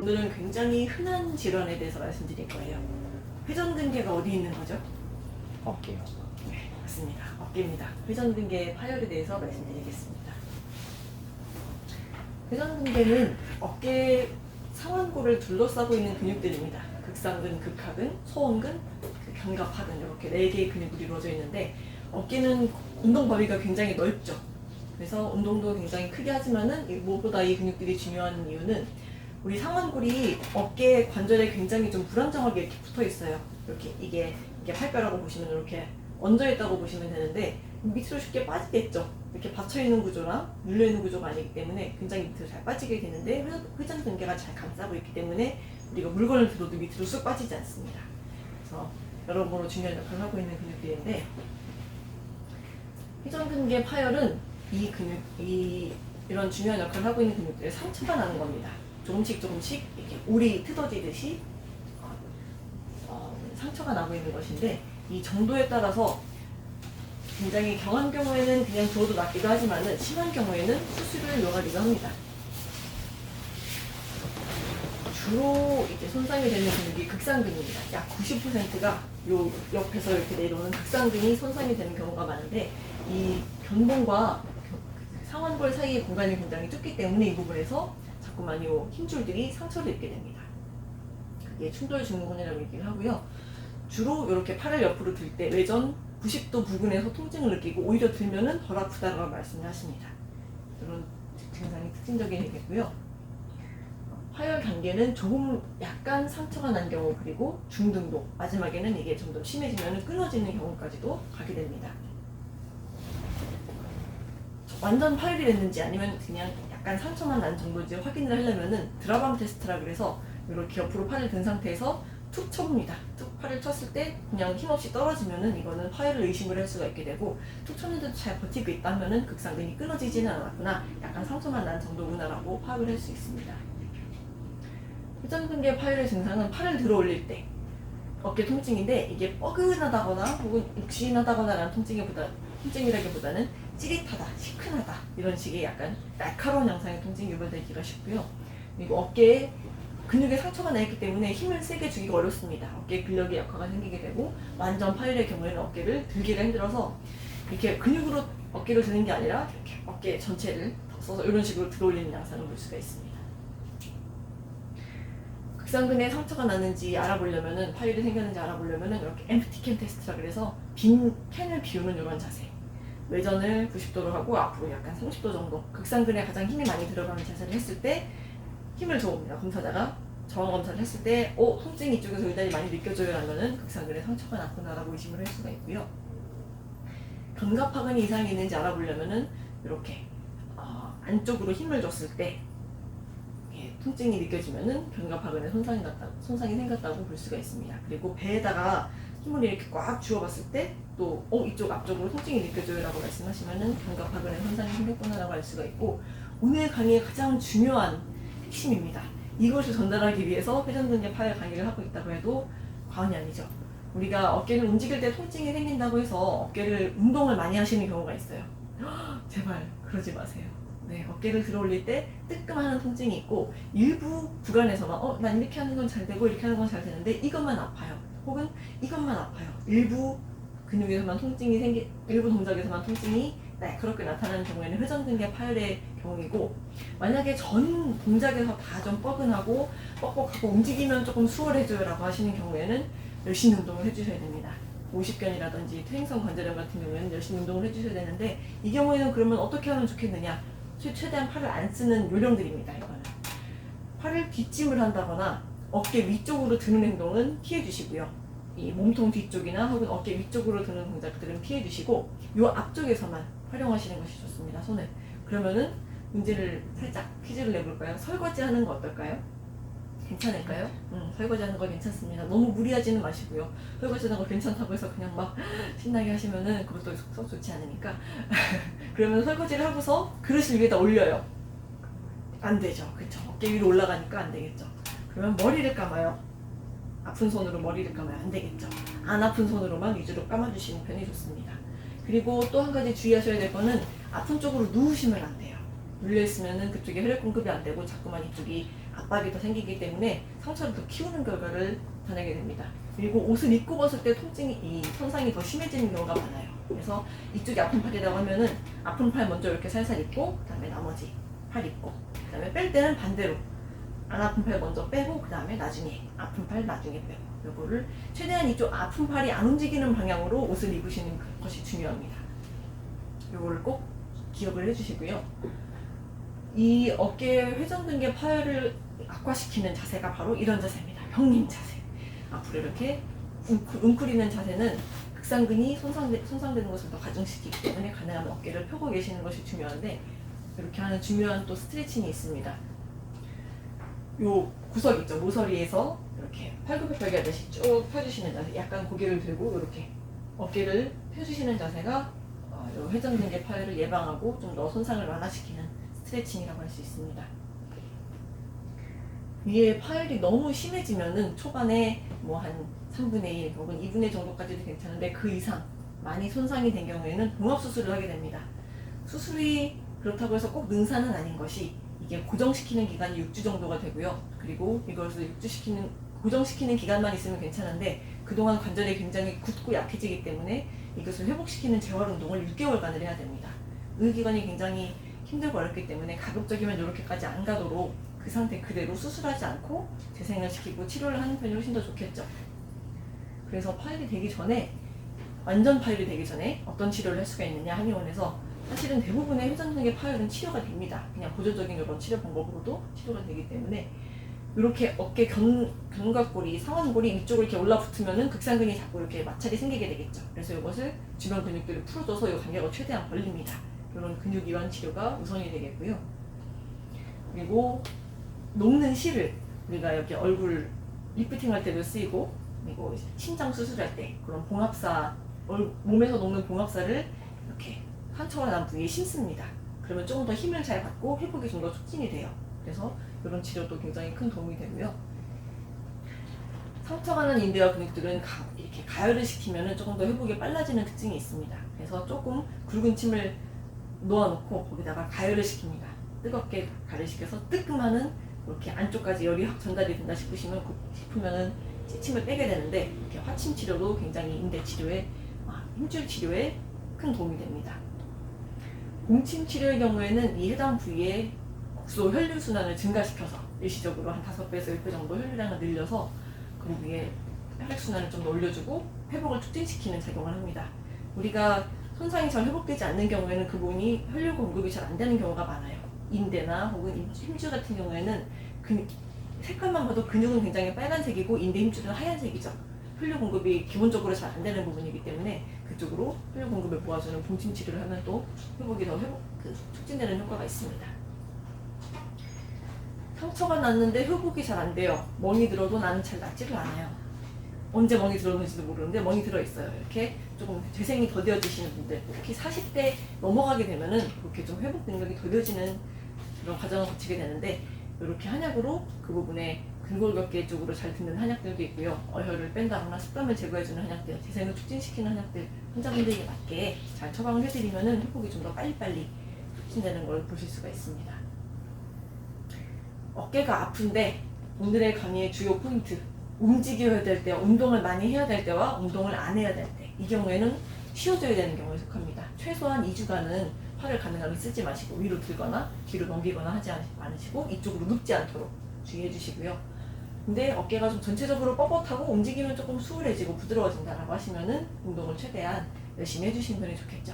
오늘은 굉장히 흔한 질환에 대해서 말씀드릴 거예요. 회전근개가 어디 있는 거죠? 어깨요. 네, 맞습니다. 어깨입니다. 회전근개 파열에 대해서 말씀드리겠습니다. 회전근개는 어깨 상완골을 둘러싸고 있는 근육들입니다. 극상근, 극하근, 소원근, 견갑하근 이렇게 4개의 근육으로 이루어져 있는데 어깨는 운동 범위가 굉장히 넓죠. 그래서 운동도 굉장히 크게 하지만은 무엇보다 이 근육들이 중요한 이유는 우리 상완골이 어깨 관절에 굉장히 좀 불안정하게 이렇게 붙어 있어요. 이렇게 이게 팔뼈라고 보시면 이렇게 얹어 있다고 보시면 되는데 밑으로 쉽게 빠지겠죠. 이렇게 받쳐 있는 구조나 눌려 있는 구조가 아니기 때문에 굉장히 밑으로 잘 빠지게 되는데 회전근개가 잘 감싸고 있기 때문에 우리가 물건을 들어도 밑으로 쑥 빠지지 않습니다. 그래서 여러모로 중요한 역할을 하고 있는 근육들인데 회전근개 파열은 이 근육, 이런 중요한 역할을 하고 있는 근육들에 상처가 나는 겁니다. 조금씩 이렇게 울이 뜯어지듯이 상처가 나고 있는 것인데 이 정도에 따라서 굉장히 경한 경우에는 그냥 두어도 낫기도 하지만은 심한 경우에는 수술을 요하기도 합니다. 주로 이제 손상이 되는 근육이 극상근입니다. 약 90%가 요 옆에서 이렇게 내려오는 극상근이 손상이 되는 경우가 많은데 이 견봉과 상완골 사이의 공간이 굉장히 좁기 때문에 이 부분에서 자꾸만 이 힘줄들이 상처를 입게 됩니다. 그게 충돌 증후군이라고 얘기를 하고요. 주로 이렇게 팔을 옆으로 들 때 외전 90도 부근에서 통증을 느끼고 오히려 들면은 덜 아프다라고 말씀을 하십니다. 이런 증상이 특징적인 얘기고요. 파열 단계는 조금 약간 상처가 난 경우 그리고 중등도 마지막에는 이게 좀 더 심해지면 끊어지는 경우까지도 가게 됩니다. 완전 파열이 됐는지 아니면 그냥 약간 상처만 난 정도인지 확인을 하려면은 드라밤 테스트라 그래서 이렇게 옆으로 팔을 든 상태에서 툭 쳐봅니다. 툭 팔을 쳤을 때 그냥 힘없이 떨어지면은 이거는 파열을 의심을 할 수가 있게 되고 툭 쳤는데도 잘 버티고 있다면은 극상근이 끊어지지는 않았구나, 약간 상처만 난 정도구나라고 파악을 할 수 있습니다. 회전근개 파열의 증상은 팔을 들어 올릴 때 어깨 통증인데 이게 뻐근하다거나 혹은 욱신하다거나라는 통증이라기보다는 찌릿하다, 시큰하다 이런 식의 약간 날카로운 양상의 통증이 유발되기가 쉽고요. 그리고 어깨에 근육에 상처가 나 있기 때문에 힘을 세게 주기가 어렵습니다. 어깨 근력의 약화가 생기게 되고 완전 파열의 경우에는 어깨를 들기가 힘들어서 이렇게 근육으로 어깨를 드는 게 아니라 이렇게 어깨 전체를 써서 이런 식으로 들어올리는 양상을 볼 수가 있습니다. 극상근에 상처가 나는지 알아보려면은 파열이 생겼는지 알아보려면은 이렇게 엠프티 캔 테스트라 그래서 빈 캔을 비우는 이런 자세. 외전을 90도로 하고 앞으로 약간 30도 정도 극상근에 가장 힘이 많이 들어가는 자세를 했을 때 힘을 줘봅니다. 검사자가 저항 검사를 했을 때 통증이 이쪽에서 유달리 많이 느껴져요 하면은 극상근에 상처가 났구나라고 의심을 할 수가 있고요. 견갑하근이 이상이 있는지 알아보려면은 이렇게 안쪽으로 힘을 줬을 때 통증이 느껴지면은 견갑하근에 손상이 생겼다고 볼 수가 있습니다. 그리고 배에다가 힘을 이렇게 꽉 쥐어봤을 때 또 이쪽 앞쪽으로 통증이 느껴져요라고 말씀하시면은 견갑하근에 손상이 생겼구나라고 알 수가 있고, 오늘 강의의 가장 중요한 핵심입니다. 이것을 전달하기 위해서 회전근개 파열 강의를 하고 있다고 해도 과언이 아니죠. 우리가 어깨를 움직일 때 통증이 생긴다고 해서 어깨를 운동을 많이 하시는 경우가 있어요. 제발 그러지 마세요. 네, 어깨를 들어 올릴 때 뜨끔하는 통증이 있고 일부 구간에서만 난 이렇게 하는 건 잘 되고 이렇게 하는 건 잘 되는데 이것만 아파요. 혹은 이것만 아파요. 일부 근육에서만 통증이 일부 동작에서만 통증이 그렇게 나타나는 경우에는 회전근개 파열의 경우이고, 만약에 전 동작에서 다 좀 뻐근하고 뻑뻑하고 움직이면 조금 수월해져요 라고 하시는 경우에는 열심히 운동을 해주셔야 됩니다. 50견이라든지 퇴행성 관절염 같은 경우에는 열심히 운동을 해주셔야 되는데, 이 경우에는 그러면 어떻게 하면 좋겠느냐, 최대한 팔을 안 쓰는 요령들입니다. 이거는 팔을 뒷짐을 한다거나 어깨 위쪽으로 드는 행동은 피해 주시고요. 이 몸통 뒤쪽이나 혹은 어깨 위쪽으로 드는 동작들은 피해 주시고 이 앞쪽에서만 활용하시는 것이 좋습니다. 손을. 그러면은 문제를 살짝 퀴즈를 내볼까요? 설거지 하는 거 어떨까요? 괜찮을까요? 설거지 하는 거 괜찮습니다. 너무 무리하지는 마시고요. 설거지 하는 거 괜찮다고 해서 그냥 막 신나게 하시면은 그것도 썩 좋지 않으니까 그러면 설거지를 하고서 그릇을 위에다 올려요. 안 되죠. 그쵸? 어깨 위로 올라가니까 안 되겠죠. 그러면 머리를 감아요. 아픈 손으로 머리를 감아요. 안 되겠죠. 안 아픈 손으로만 위주로 감아주시는 편이 좋습니다. 그리고 또 한 가지 주의하셔야 될 거는 아픈 쪽으로 누우시면 안 돼요. 눌려있으면은 그쪽에 혈액 공급이 안 되고 자꾸만 이쪽이 압박이 더 생기기 때문에 상처를 더 키우는 결과를 나타내게 됩니다. 그리고 옷을 입고 벗을 때 통증이, 이 손상이 더 심해지는 경우가 많아요. 그래서 이쪽이 아픈 팔이라고 하면은 아픈 팔 먼저 이렇게 살살 입고 그 다음에 나머지 팔 입고 그 다음에 뺄 때는 반대로 안 아픈 팔 먼저 빼고 그 다음에 나중에 아픈 팔 나중에 빼고, 요거를 최대한 이쪽 아픈 팔이 안 움직이는 방향으로 옷을 입으시는 것이 중요합니다. 요거를 꼭 기억을 해주시고요. 이 어깨 회전근개 파열을 악화시키는 자세가 바로 이런 자세입니다. 병림 자세. 앞으로 이렇게 웅크리는 자세는 극상근이 손상되는 것을 더 가중시키기 때문에 가능하면 어깨를 펴고 계시는 것이 중요한데, 이렇게 하는 중요한 또 스트레칭이 있습니다. 요 구석 있죠, 모서리에서 이렇게 팔굽혀펴기 하듯이 쭉 펴주시는 자세, 약간 고개를 들고 이렇게 어깨를 펴주시는 자세가 요 회전근개 파열을 예방하고 좀 더 손상을 완화시키는 스트레칭이라고 할 수 있습니다. 위에 파열이 너무 심해지면은 초반에 뭐 한 3분의 1 혹은 2분의 1 정도까지도 괜찮은데, 그 이상 많이 손상이 된 경우에는 봉합수술을 하게 됩니다. 수술이 그렇다고 해서 꼭 능사는 아닌 것이, 이게 고정시키는 기간이 6주 정도가 되고요. 그리고 이것을 고정시키는 기간만 있으면 괜찮은데, 그동안 관절이 굉장히 굳고 약해지기 때문에 이것을 회복시키는 재활 운동을 6개월간을 해야 됩니다. 그 기간이 굉장히 힘들고 어렵기 때문에 가급적이면 이렇게까지 안 가도록 그 상태 그대로 수술하지 않고 재생을 시키고 치료를 하는 편이 훨씬 더 좋겠죠. 그래서 파열이 되기 전에, 완전 파열이 되기 전에 어떤 치료를 할 수가 있느냐, 한의원에서 사실은 대부분의 회전근개 파열은 치료가 됩니다. 그냥 보조적인 이런 치료 방법으로도 치료가 되기 때문에, 이렇게 어깨 견갑골이, 상완골이 이쪽으로 이렇게 올라붙으면은 극상근이 자꾸 이렇게 마찰이 생기게 되겠죠. 그래서 이것을 주변 근육들을 풀어줘서 이 간격을 최대한 벌립니다. 이런 근육 이완 치료가 우선이 되겠고요. 그리고 녹는 실을 우리가 여기 얼굴 리프팅 할 때도 쓰이고, 그리고 신장 수술할 때 그런 봉합사, 몸에서 녹는 봉합사를 이렇게 상처가 난 부위에 심습니다. 그러면 조금 더 힘을 잘 받고 회복이 좀 더 촉진이 돼요. 그래서 이런 치료도 굉장히 큰 도움이 되고요. 상처가 난 인대와 근육들은 이렇게 가열을 시키면 조금 더 회복이 빨라지는 특징이 있습니다. 그래서 조금 굵은 침을 놓아놓고 거기다가 가열을 시킵니다. 뜨겁게 가열시켜서 뜨끔하는, 이렇게 안쪽까지 열이 확 전달이 된다 싶으면은 침을 빼게 되는데, 이렇게 화침 치료도 굉장히 인대 치료에, 힘줄 치료에 큰 도움이 됩니다. 공침 치료의 경우에는 이 해당 부위에 국소 혈류 순환을 증가시켜서 일시적으로 한 5배에서 10배 정도 혈류량을 늘려서 그 부위에 혈액 순환을 좀 더 올려주고 회복을 촉진시키는 작용을 합니다. 우리가 손상이 잘 회복되지 않는 경우에는 그 부분이 혈류 공급이 잘 안 되는 경우가 많아요. 인대나 혹은 힘줄 같은 경우에는 색깔만 봐도 근육은 굉장히 빨간색이고 인대 힘줄은 하얀색이죠. 혈류 공급이 기본적으로 잘 안 되는 부분이기 때문에 그쪽으로 혈류 공급을 모아주는 봉침 치료를 하면 또 회복이 더 촉진되는 효과가 있습니다. 상처가 났는데 회복이 잘 안 돼요. 멍이 들어도 나는 잘 낫지를 않아요. 언제 멍이 들었는지도 모르는데 멍이 들어있어요. 이렇게 조금 재생이 더뎌지시는 분들, 특히 40대 넘어가게 되면은 그렇게 좀 회복 능력이 더뎌지는 그런 과정을 거치게 되는데, 이렇게 한약으로 그 부분에 근골격계 쪽으로 잘 듣는 한약들도 있고요. 어혈을 뺀다거나 습감을 제거해주는 한약들, 재생을 촉진시키는 한약들, 환자분들에게 맞게 잘 처방을 해드리면은 회복이 좀 더 빨리빨리 촉진되는 걸 보실 수가 있습니다. 어깨가 아픈데 오늘의 강의의 주요 포인트, 움직여야 될 때와 운동을 많이 해야 될 때와 운동을 안 해야 될 때, 이 경우에는 쉬어줘야 되는 경우에 속합니다. 최소한 2주간은 팔을 가능하면 쓰지 마시고 위로 들거나 뒤로 넘기거나 하지 않으시고 이쪽으로 눕지 않도록 주의해 주시고요. 근데 어깨가 좀 전체적으로 뻣뻣하고 움직이면 조금 수월해지고 부드러워진다라고 하시면은 운동을 최대한 열심히 해주시는 편이 좋겠죠.